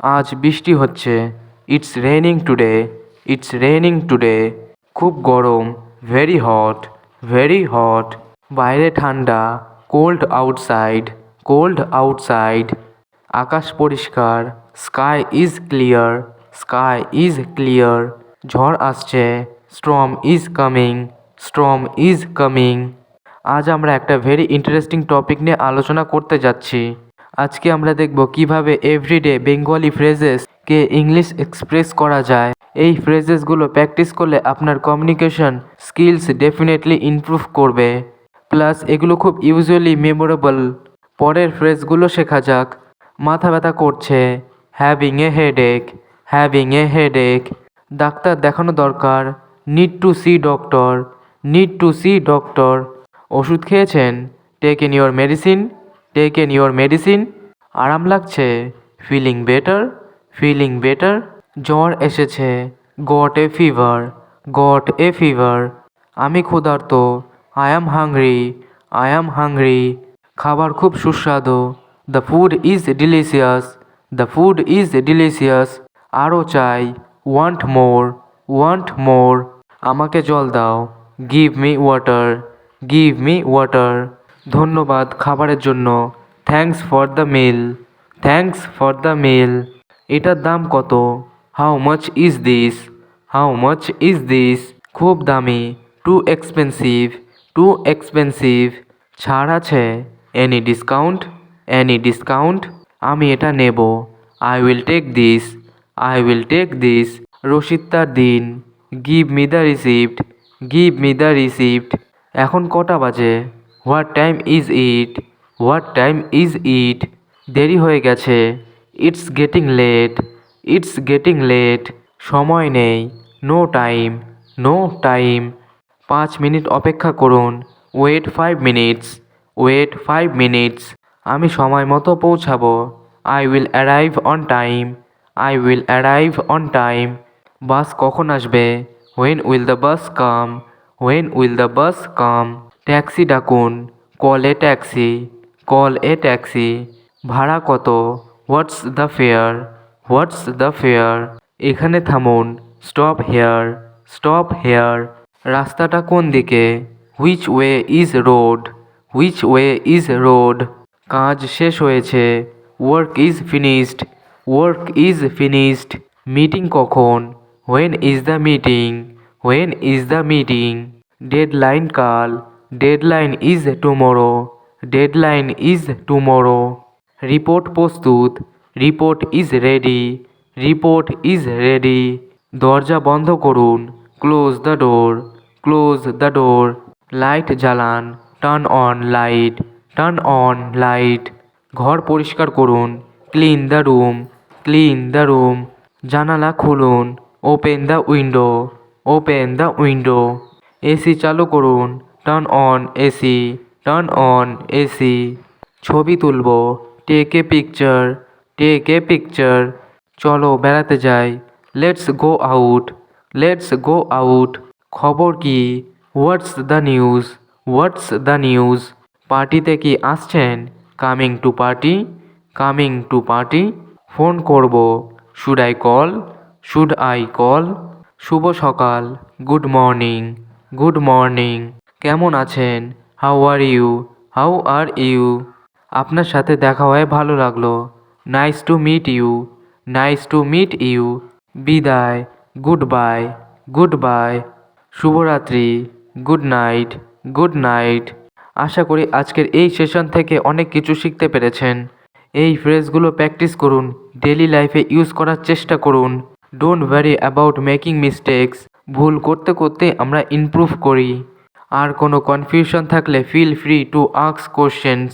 আজ বৃষ্টি হচ্ছে। It's raining today. It's raining today. খুব গরম। Very hot. Very hot. বাইরে ঠান্ডা। Cold outside. Cold outside. আকাশ পরিষ্কার। Sky is clear. Sky is clear. ঝড় আসছে। Storm is coming. Storm is coming. আজ আমরা একটা ভেরি ইন্টারেস্টিং টপিক নিয়ে আলোচনা করতে যাচ্ছি। আজকে আমরা দেখব কিভাবে এভরিডে বেঙ্গলি ফ্রেজেসকে ইংলিশ এক্সপ্রেস করা যায়। এই ফ্রেজেসগুলো প্র্যাকটিস করলে আপনার কমিউনিকেশন স্কিলস ডেফিনেটলি ইমপ্রুভ করবে। প্লাস এগুলো খুব ইউজুয়ালি মেমোরেবল। পরের ফ্রেজগুলো শেখা যাক। মাথা ব্যথা করছে। Having a headache. Having a headache. Doctor দেখানো দরকার। Need to see doctor. Need to see doctor. ওষুধ খেয়েছেন। Taken your medicine. Taken your medicine. আরাম লাগছে। Feeling better. Feeling better. জ্বর এসেছে। Got a fever. Got a fever. আমি ক্ষুধার্ত। I am hungry. I am hungry. খাবার খুব সুস্বাদু। The food is delicious. The food is delicious. আরও চাই। Want more. Want more. আমাকে জল দাও। Give me water. Give me water. ধন্যবাদ খাবারের জন্য। Thanks for the meal. Thanks for the meal. এটার দাম কত? How much is this? How much is this? খুব দামি। Too expensive. Too expensive. ছাড় আছে? Any discount? Any discount? আমি এটা নেব। I will take this. I will take this. রসিদটা দিন। Give me the receipt. Give me the receipt. এখন কটা বাজে? What time is it? What time is it? দেরি হয়ে গেছে। It's getting late. It's getting late. সময় নেই। No time. No time. 5 minute অপেক্ষা করুন। Wait 5 minutes. Wait 5 minutes. আমি সময় মতো পৌঁছাবো। I will arrive on time. I will arrive on time. Bus কখন আসবে? When will the bus come? When will the bus come? Taxi ডাকুন। Call a taxi. Call a taxi. ভাড়া কত? What's the fare? What's the fair? এখানে থামুন। Stop here. Stop here. রাস্তাটা কোন দিকে? Which way is road? Which way is road? কাজ শেষ হয়েছে। Work is finished. Work is finished. Meeting কখন? When is the meeting? When is the meeting? Deadline কাল। Deadline is tomorrow. Deadline is tomorrow. Report প্রস্তুত। Report is ready. Report is ready. দরজা বন্ধ করুন। Close the door. Close the door. Light জ্বালান। Turn on light. Turn on light. ঘর পরিষ্কার করুন। Clean the room. Clean the room. জানালা খুলুন। Open the window. Open the window. AC চালু করুন। Turn on AC. Turn on AC. ছবি তুলব। Take a picture. Take a picture. চলো বেড়াতে যাই। Let's go out. Let's go out. খবর কি? What's the news? What's the news? পার্টিতে কি আসছেন? Coming to party. Coming to party. Phone করব। Should I call? Should I call? শুভ সকাল। Good morning. Good morning. কেমন আছেন? How are you? How are you? আপনার সাথে দেখা হয়ে ভালো লাগলো। Nice to meet you. Nice to meet you. বিদায়। Good bye. Good bye. শুভরাত্রি। Good night. Good night. আশা করি আজকের এই সেশন থেকে অনেক কিছু শিখতে পেরেছেন। এই ফ্রেজগুলো প্র্যাকটিস করুন। ডেলি লাইফে ইউজ করার চেষ্টা করুন। Don't worry about making mistakes. ভুল করতে করতে আমরা ইমপ্রুভ করি। আর কোনো কনফিউশন থাকলে feel free to ask questions.